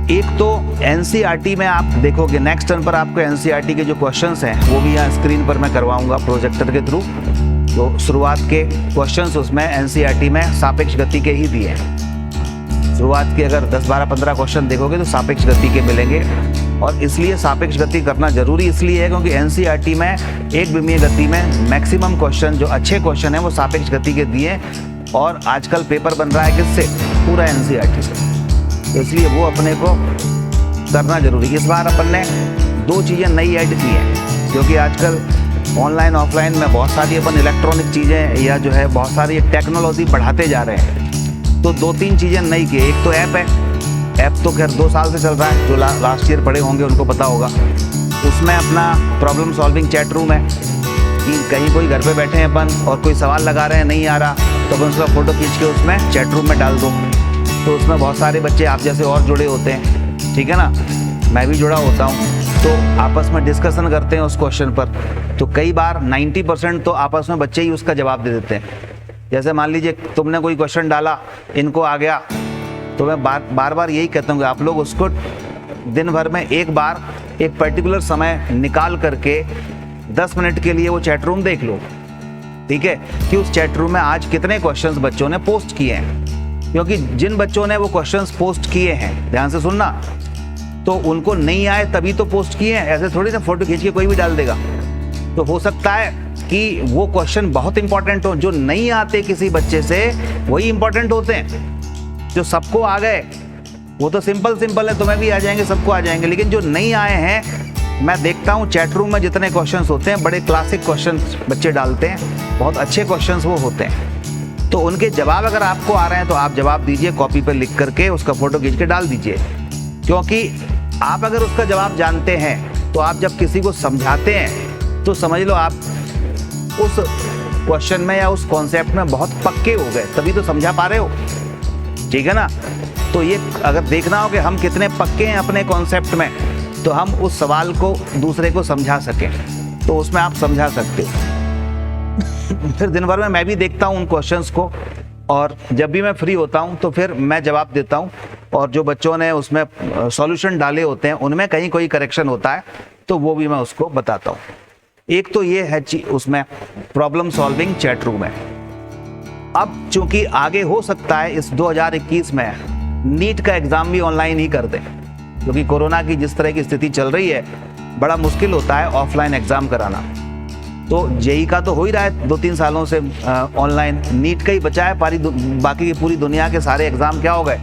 एक तो एनसीईआरटी में आप देखोगे नेक्स्ट टर्न पर आपको एनसीईआरटी के जो क्वेश्चंस हैं वो भी यहाँ स्क्रीन पर मैं करवाऊंगा प्रोजेक्टर के थ्रू। तो शुरुआत के क्वेश्चंस उसमें एनसीईआरटी में सापेक्ष गति के ही दिए हैं। शुरुआत के अगर 10, 12, 15 क्वेश्चन देखोगे तो सापेक्ष गति के मिलेंगे। और इसलिए सापेक्ष गति करना जरूरी इसलिए है क्योंकि एनसीईआरटी में एक विमीय गति में मैक्सिमम क्वेश्चन जो अच्छे क्वेश्चन हैं वो सापेक्ष गति के दिए। और आजकल पेपर बन रहा है किससे? पूरा एनसीईआरटी से। तो इसलिए वो अपने को करना जरूरी। इस बार अपन ने 2 चीज़ें नई ऐड की हैं क्योंकि आजकल ऑनलाइन ऑफलाइन में बहुत सारी अपन इलेक्ट्रॉनिक चीज़ें या जो है बहुत सारी टेक्नोलॉजी बढ़ाते जा रहे हैं। तो 2-3 चीज़ें नई की। एक तो ऐप है। ऐप तो खैर 2 साल से चल रहा है, जो लास्ट ईयर पढ़े होंगे उनको पता होगा। उसमें अपना प्रॉब्लम सॉल्विंग चैट रूम है कि कहीं कोई घर पे बैठे हैं अपन और कोई सवाल लगा रहे हैं नहीं आ रहा तो अपन उसका फ़ोटो खींच के उसमें चैट रूम में डाल दो। तो उसमें बहुत सारे बच्चे आप जैसे और जुड़े होते हैं, ठीक है ना, मैं भी जुड़ा होता हूँ। तो आपस में डिस्कशन करते हैं उस क्वेश्चन पर। तो कई बार 90% तो आपस में बच्चे ही उसका जवाब दे देते हैं। जैसे मान लीजिए तुमने कोई क्वेश्चन डाला, इनको आ गया, तो मैं बार बार यही कहता हूँ कि आप लोग उसको दिन भर में एक बार एक पर्टिकुलर समय निकाल करके 10 मिनट के लिए वो चैट रूम देख लो, ठीक है, कि उस चैट रूम में आज कितने क्वेश्चंस बच्चों ने पोस्ट किए हैं। क्योंकि जिन बच्चों ने वो क्वेश्चंस पोस्ट किए हैं, ध्यान से सुनना, तो उनको नहीं आए तभी तो पोस्ट किए हैं। ऐसे थोड़ी ना फोटो खींच के कोई भी डाल देगा। तो हो सकता है कि वो क्वेश्चन बहुत इंपॉर्टेंट हो। जो नहीं आते किसी बच्चे से वही इंपॉर्टेंट होते हैं। जो सबको आ गए वो तो सिंपल है, तुम्हें भी आ जाएंगे, सबको आ जाएंगे। लेकिन जो नहीं आए हैं, मैं देखता हूँ चैट रूम में जितने क्वेश्चंस होते हैं बड़े क्लासिक क्वेश्चंस बच्चे डालते हैं, बहुत अच्छे क्वेश्चंस वो होते हैं। तो उनके जवाब अगर आपको आ रहे हैं तो आप जवाब दीजिए, कॉपी पर लिख करके उसका फोटो खींच के डाल दीजिए। क्योंकि आप अगर उसका जवाब जानते हैं तो आप जब किसी को समझाते हैं तो समझ लो आप उस क्वेश्चन में या उस कॉन्सेप्ट में बहुत पक्के हो गए, तभी तो समझा पा रहे हो, ठीक है ना। तो ये अगर देखना हो कि हम कितने पक्के हैं अपने कॉन्सेप्ट में, तो हम उस सवाल को दूसरे को समझा सकें, तो उसमें आप समझा सकते हो। फिर दिन भर में मैं भी देखता हूँ उन क्वेश्चंस को, और जब भी मैं फ्री होता हूँ तो फिर मैं जवाब देता हूँ। और जो बच्चों ने उसमें सॉल्यूशन डाले होते हैं उनमें कहीं कोई करेक्शन होता है तो वो भी मैं उसको बताता हूँ। एक तो ये है उसमें प्रॉब्लम सॉल्विंग चैट रूम है। अब चूंकि आगे हो सकता है इस 2021 में नीट का एग्ज़ाम भी ऑनलाइन ही कर दें, क्योंकि कोरोना की जिस तरह की स्थिति चल रही है बड़ा मुश्किल होता है ऑफलाइन एग्ज़ाम कराना। तो जेई का तो हो ही रहा है 2-3 सालों से ऑनलाइन, नीट का ही बचा है। बाकी की पूरी दुनिया के सारे एग्ज़ाम क्या हो गए?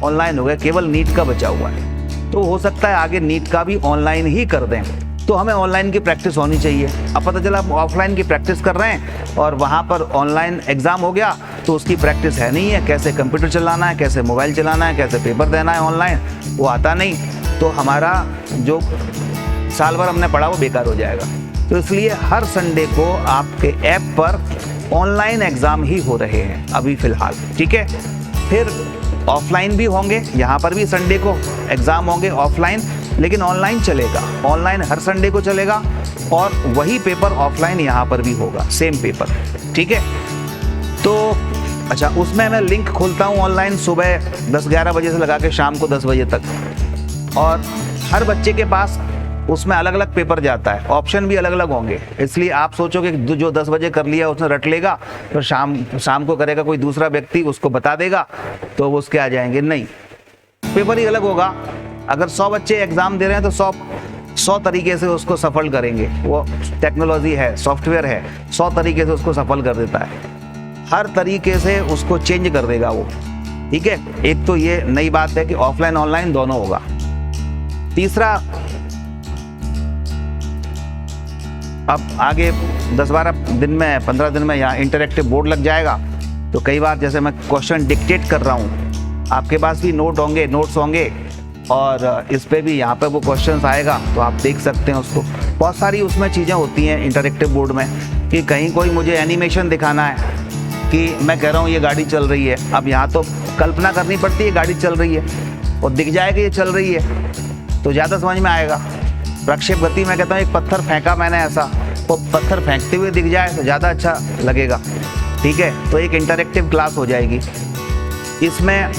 ऑनलाइन हो गए, केवल नीट का बचा हुआ है। तो हो सकता है आगे नीट का भी ऑनलाइन ही कर दें, तो हमें ऑनलाइन की प्रैक्टिस होनी चाहिए। अब पता चला आप ऑफलाइन की प्रैक्टिस कर रहे हैं और वहाँ पर ऑनलाइन एग्ज़ाम हो गया तो उसकी प्रैक्टिस है नहीं है, कैसे कंप्यूटर चलाना है, कैसे मोबाइल चलाना है, कैसे पेपर देना है ऑनलाइन, वो आता नहीं, तो हमारा जो साल भर हमने पढ़ा वो बेकार हो जाएगा। तो इसलिए हर संडे को आपके ऐप पर ऑनलाइन एग्ज़ाम ही हो रहे हैं अभी फ़िलहाल, ठीक है। फिर ऑफलाइन भी होंगे, यहाँ पर भी संडे को एग्ज़ाम होंगे ऑफलाइन, लेकिन ऑनलाइन चलेगा। ऑनलाइन हर संडे को चलेगा और वही पेपर ऑफलाइन यहाँ पर भी होगा, सेम पेपर, ठीक है। तो अच्छा, उसमें मैं लिंक खोलता हूँ ऑनलाइन सुबह 10-11 बजे से लगा के शाम को 10 बजे तक, और हर बच्चे के पास उसमें अलग अलग पेपर जाता है, ऑप्शन भी अलग अलग होंगे। इसलिए आप सोचोगे कि जो 10 बजे कर लिया उसने रट लेगा, तो शाम को करेगा कोई दूसरा व्यक्ति, उसको बता देगा तो वो उसके आ जाएंगे। नहीं, पेपर ही अलग होगा। अगर 100 बच्चे एग्ज़ाम दे रहे हैं तो 100 तरीके से उसको सफल करेंगे। वो टेक्नोलॉजी है, सॉफ्टवेयर है, 100 तरीके से उसको सफल कर देता है, हर तरीके से उसको चेंज कर देगा वो, ठीक है। एक तो ये नई बात है कि ऑफलाइन ऑनलाइन दोनों होगा। तीसरा, अब आगे 10-12 दिन में 15 दिन में यहाँ इंटरेक्टिव बोर्ड लग जाएगा। तो कई बार जैसे मैं क्वेश्चन डिक्टेट कर रहा हूँ, आपके पास भी नोट्स होंगे और इस पे भी यहाँ पे वो क्वेश्चंस आएगा तो आप देख सकते हैं उसको। बहुत सारी उसमें चीज़ें होती हैं इंटरेक्टिव बोर्ड में कि कहीं कोई मुझे एनिमेशन दिखाना है कि मैं कह रहा हूँ ये गाड़ी चल रही है। अब यहाँ तो कल्पना करनी पड़ती है गाड़ी चल रही है और दिख जाएगा ये चल रही है तो ज़्यादा समझ में आएगा। प्रक्षेप गति मैं कहता हूँ एक पत्थर फेंका मैंने ऐसा, वो पत्थर फेंकते हुए दिख जाए तो ज़्यादा अच्छा लगेगा, ठीक है। तो एक इंटरेक्टिव क्लास हो जाएगी। इसमें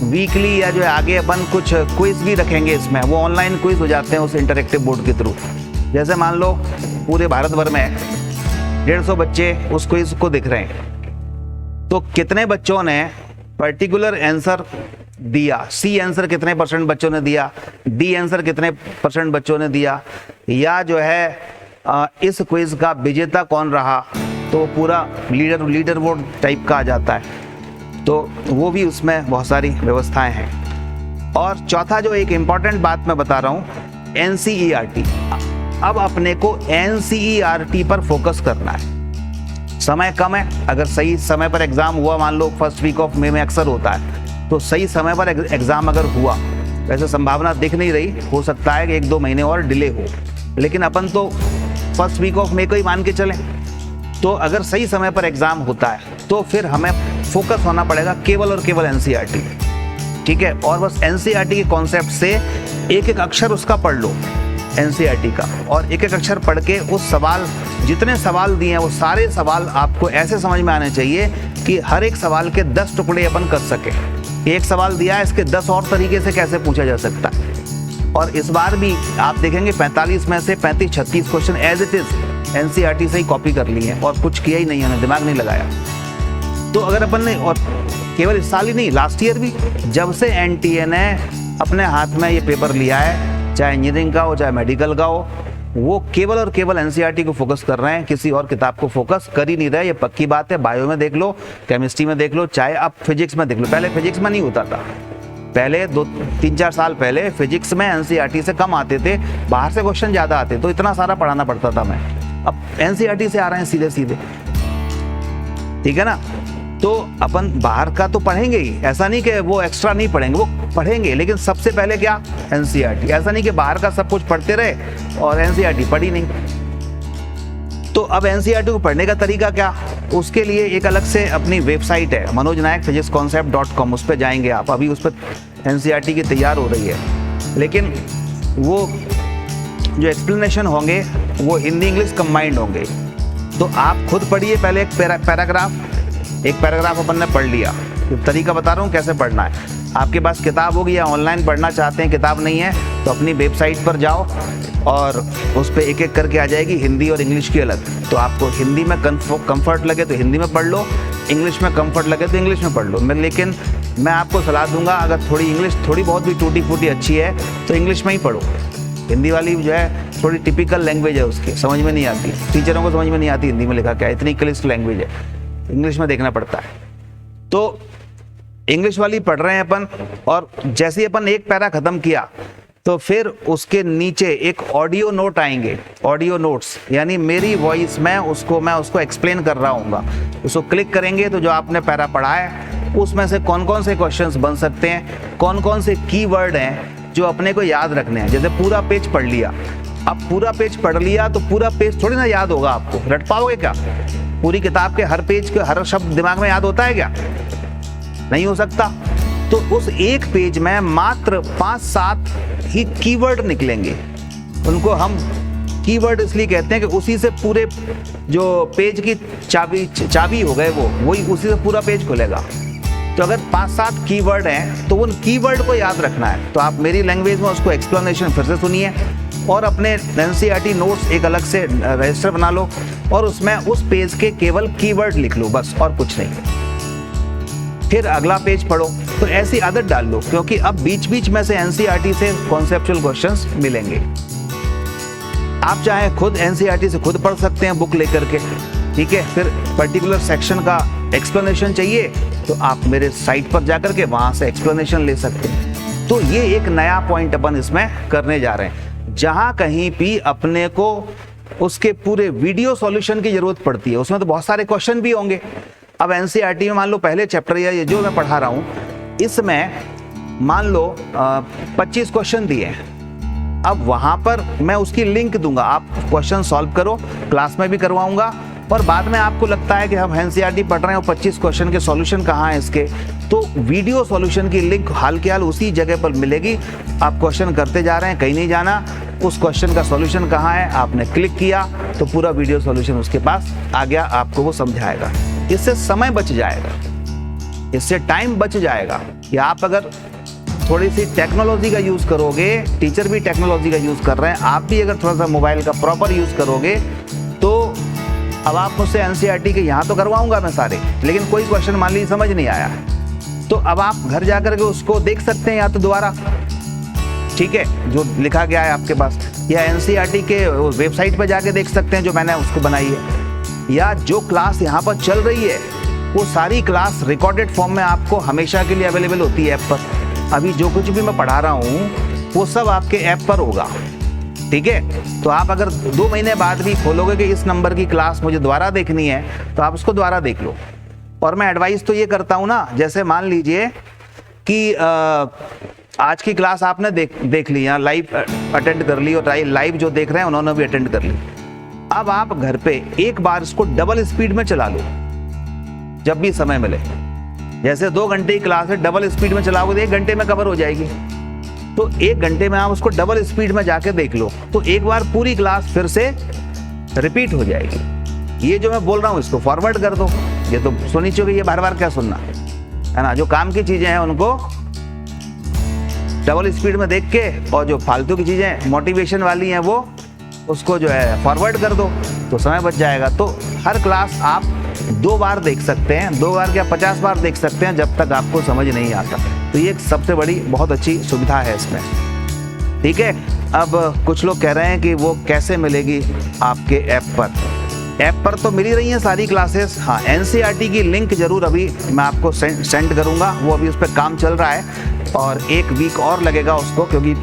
वीकली या जो है आगे अपन कुछ क्विज भी रखेंगे इसमें, वो ऑनलाइन क्विज हो जाते हैं उस इंटरेक्टिव बोर्ड के थ्रू। जैसे मान लो पूरे भारत भर में 150 बच्चे उस क्विज को देख रहे हैं, तो कितने बच्चों ने पर्टिकुलर आंसर दिया, सी आंसर कितने परसेंट बच्चों ने दिया, डी आंसर कितने परसेंट बच्चों ने दिया, या जो है इस क्विज का विजेता कौन रहा, तो पूरा लीडर बोर्ड टाइप का आ जाता है। तो वो भी उसमें बहुत सारी व्यवस्थाएं हैं। और चौथा जो एक इम्पॉर्टेंट बात मैं बता रहा हूँ, NCERT। अब अपने को NCERT पर फोकस करना है। समय कम है, अगर सही समय पर एग्जाम हुआ, मान लो फर्स्ट वीक ऑफ मई में अक्सर होता है, तो सही समय पर एग्जाम अगर हुआ, वैसे संभावना दिख नहीं रही, हो सकता है कि 1-2 महीने और डिले हो, लेकिन अपन तो फर्स्ट वीक ऑफ मई को ही मान के चलें। तो अगर सही समय पर एग्जाम होता है तो फिर हमें फोकस होना पड़ेगा केवल और केवल NCERT, ठीक है। और बस NCERT के कॉन्सेप्ट से एक एक अक्षर उसका पढ़ लो NCERT का, और एक एक अक्षर पढ़ के उस सवाल, जितने सवाल दिए हैं वो सारे सवाल आपको ऐसे समझ में आने चाहिए कि हर एक सवाल के 10 टुकड़े अपन कर सके। एक सवाल दिया है, इसके 10 और तरीके से कैसे पूछा जा सकता है। और इस बार भी आप देखेंगे 45 में से 35-36 question as it is NCERT से ही कॉपी कर लिए हैं, और कुछ किया ही नहीं, उन्होंने दिमाग नहीं लगाया। तो अगर अपन ने, और केवल इस साल ही नहीं, लास्ट ईयर भी, जब से NTA ने अपने हाथ में ये पेपर लिया है, चाहे इंजीनियरिंग का हो चाहे मेडिकल का हो, वो केवल और केवल NCERT को फोकस कर रहे हैं, किसी और किताब को फोकस कर ही नहीं रहे। ये पक्की बात है। बायो में देख लो, केमिस्ट्री में देख लो, चाहे आप फिजिक्स में देख लो। पहले फिजिक्स में नहीं होता था, पहले 2-3-4 साल पहले फिजिक्स में NCERT से कम आते थे, बाहर से क्वेश्चन ज़्यादा आते, तो इतना सारा पढ़ाना पड़ता था मैं। अब NCERT से आ रहे हैं सीधे सीधे, ठीक है ना। तो अपन बाहर का तो पढ़ेंगे ही, ऐसा नहीं कि वो एक्स्ट्रा नहीं पढ़ेंगे, वो पढ़ेंगे, लेकिन सबसे पहले क्या, NCERT। ऐसा नहीं कि बाहर का सब कुछ पढ़ते रहे और NCERT पढ़ी नहीं। तो अब NCERT को पढ़ने का तरीका क्या, उसके लिए एक अलग से अपनी वेबसाइट है, मनोज नायक physicsconcept.com, उस पर जाएंगे आप। अभी उस पर NCERT की तैयार हो रही है, लेकिन वो जो एक्सप्लेनेशन होंगे वो हिंदी इंग्लिश कंबाइंड होंगे। तो आप खुद पढ़िए पहले एक पैराग्राफ अपन ने पढ़ लिया। तो तरीका बता रहा हूँ कैसे पढ़ना है। आपके पास किताब होगी या ऑनलाइन पढ़ना चाहते हैं, किताब नहीं है तो अपनी वेबसाइट पर जाओ और उस पर एक एक करके आ जाएगी, हिंदी और इंग्लिश की अलग। तो आपको हिंदी में कंफर्ट लगे तो हिंदी में पढ़ लो, इंग्लिश में कंफर्ट लगे तो इंग्लिश में पढ़ लो। लेकिन मैं आपको सलाह दूंगा, अगर थोड़ी इंग्लिश थोड़ी बहुत भी टूटी फूटी अच्छी है तो इंग्लिश में ही पढ़ो। हिंदी वाली जो है थोड़ी टिपिकल लैंग्वेज है, उसकी समझ में नहीं आती, टीचरों को समझ में नहीं आती हिंदी में लिखा क्या है, इतनी क्लिष्ट लैंग्वेज है, इंग्लिश में देखना पड़ता है। तो इंग्लिश वाली पढ़ रहे हैं अपन, और जैसे ही अपन एक पैरा खत्म किया तो फिर उसके नीचे एक ऑडियो नोट आएंगे, ऑडियो नोट्स, यानी मेरी वॉइस में मैं उसको एक्सप्लेन कर रहा हूँगा। उसको क्लिक करेंगे तो जो आपने पैरा पढ़ा है उसमें से कौन कौन से क्वेश्चंस बन सकते हैं, कौन कौन से कीवर्ड हैं जो अपने को याद रखने हैं। जैसे पूरा पेज पढ़ लिया, अब पूरा पेज पढ़ लिया तो पूरा पेज थोड़ी ना याद होगा, आपको रट पाओगे क्या? पूरी किताब के हर पेज के हर शब्द दिमाग में याद होता है क्या? नहीं हो सकता। तो उस एक पेज में मात्र 5-7 ही कीवर्ड निकलेंगे। उनको हम कीवर्ड इसलिए कहते हैं कि उसी से पूरे जो पेज की चाबी हो गए, वही उसी से पूरा पेज खुलेगा। तो अगर 5-7 कीवर्ड हैं तो उन कीवर्ड को याद रखना है। तो आप मेरी लैंग्वेज में उसको एक्सप्लेनेशन फिर से सुनिए, और अपने NCERT नोट्स एक अलग से रजिस्टर बना लो और उसमें उस पेज के केवल कीवर्ड लिख लो, बस, और कुछ नहीं। फिर अगला पेज पढ़ो। तो ऐसी आदत डाल लो, क्योंकि अब बीच बीच में से NCERT से कॉन्सेप्चुअल क्वेश्चंस मिलेंगे। आप चाहे खुद NCERT से खुद पढ़ सकते हैं बुक लेकर के, ठीक है। फिर पर्टिकुलर सेक्शन का एक्सप्लेनेशन चाहिए तो आप मेरे साइट पर जाकर के वहां से एक्सप्लेनेशन ले सकते हैं। तो ये एक नया पॉइंट अपन इसमें करने जा रहे हैं, जहां कहीं भी अपने को उसके पूरे वीडियो सॉल्यूशन की जरूरत पड़ती है। उसमें तो बहुत सारे क्वेश्चन भी होंगे। अब NCERT में मान लो पहले चैप्टर या ये जो मैं पढ़ा रहा हूँ, इसमें मान लो 25 क्वेश्चन दिए हैं। अब वहां पर मैं उसकी लिंक दूंगा, आप क्वेश्चन सॉल्व करो, क्लास में भी करवाऊंगा। और बाद में आपको लगता है कि हम NCERT पढ़ रहे हैं और 25 क्वेश्चन के सॉल्यूशन कहाँ है इसके, तो वीडियो सॉल्यूशन की लिंक हाल के हाल उसी जगह पर मिलेगी। आप क्वेश्चन करते जा रहे हैं, कहीं नहीं जाना, उस क्वेश्चन का सॉल्यूशन कहाँ है आपने क्लिक किया तो पूरा वीडियो सॉल्यूशन उसके पास आ गया, आपको वो समझाएगा। इससे समय बच जाएगा। इससे टाइम बच जाएगा कि आप अगर थोड़ी सी टेक्नोलॉजी का यूज़ करोगे, टीचर भी टेक्नोलॉजी का यूज़ कर रहे हैं, आप भी अगर थोड़ा सा मोबाइल का प्रॉपर यूज़ करोगे तो अब आप मुझसे एनसीईआरटी के यहाँ तो करवाऊंगा मैं सारे, लेकिन कोई क्वेश्चन मान लीजिए समझ नहीं आया तो अब आप घर जा कर के उसको देख सकते हैं या तो दोबारा, ठीक है, जो लिखा गया है आपके पास, या एनसीईआरटी के वेबसाइट पर जाके देख सकते हैं जो मैंने उसको बनाई है, या जो क्लास यहाँ पर चल रही है वो सारी क्लास रिकॉर्डेड फॉर्म में आपको हमेशा के लिए अवेलेबल होती है ऐप पर। अभी जो कुछ भी मैं पढ़ा रहा हूँ वो सब आपके ऐप पर होगा, ठीक है। तो आप अगर 2 महीने बाद भी खोलोगे कि इस नंबर की क्लास मुझे दोबारा देखनी है तो आप उसको दोबारा देख लो। और मैं एडवाइस तो ये करता हूँ ना, जैसे मान लीजिए कि आज की क्लास आपने देख ली, यहाँ लाइव अटेंड कर ली और लाइव जो देख रहे हैं उन्होंने भी अटेंड कर ली। अब आप घर पे एक बार इसको डबल स्पीड में चला लो जब भी समय मिले। जैसे 2 घंटे की क्लास है, डबल स्पीड में चलाओगे तो 1 घंटे में कवर हो जाएगी। तो 1 घंटे में आप उसको डबल स्पीड में जाके देख लो तो एक बार पूरी क्लास फिर से रिपीट हो जाएगी। ये जो मैं बोल रहा हूँ इसको फॉरवर्ड कर दो, ये तो सुनी चाहिए, ये बार बार क्या सुनना है ना। जो काम की चीजें हैं उनको डबल स्पीड में देख के, और जो फालतू की चीजें मोटिवेशन वाली हैं वो उसको जो है फॉरवर्ड कर दो तो समय बच जाएगा। तो हर क्लास आप 2 बार देख सकते हैं, 2 बार क्या 50 बार देख सकते हैं जब तक आपको समझ नहीं आता। तो ये एक सबसे बड़ी बहुत अच्छी सुविधा है इसमें, ठीक है। अब कुछ लोग कह रहे हैं कि वो कैसे मिलेगी आपके ऐप पर तो मिल ही रही हैं सारी क्लासेस। हाँ, एनसीईआरटी की लिंक जरूर अभी मैं आपको सेंड करूँगा, वो अभी उस पर काम चल रहा है और 1 वीक और लगेगा उसको, क्योंकि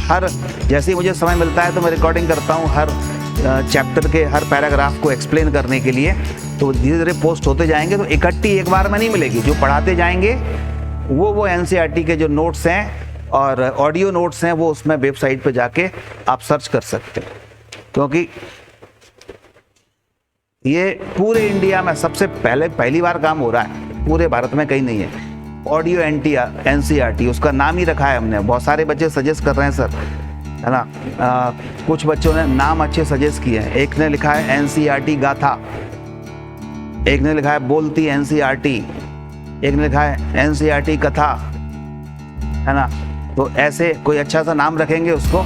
हर जैसे ही मुझे समय मिलता है तो मैं रिकॉर्डिंग करता हूँ हर चैप्टर के हर पैराग्राफ को एक्सप्लेन करने के लिए। तो धीरे धीरे पोस्ट होते जाएंगे, तो इकट्ठी एक बार में नहीं मिलेगी। जो पढ़ाते जाएंगे वो एनसीईआरटी के जो नोट्स हैं और ऑडियो नोट्स हैं वो उसमें वेबसाइट पे जाके आप सर्च कर सकते हैं, क्योंकि ये पूरे इंडिया में सबसे पहली बार काम हो रहा है, पूरे भारत में कहीं नहीं है। ऑडियो एनसीईआरटी उसका नाम ही रखा है हमने। बहुत सारे बच्चे सजेस्ट कर रहे हैं सर, है ना। कुछ बच्चों ने नाम अच्छे सजेस्ट किए हैं। एक ने लिखा है एनसीईआरटी गाथा, एक ने लिखा है बोलती एनसीईआरटी, एक ने लिखा है एनसीईआरटी कथा, है ना। तो ऐसे कोई अच्छा सा नाम रखेंगे उसको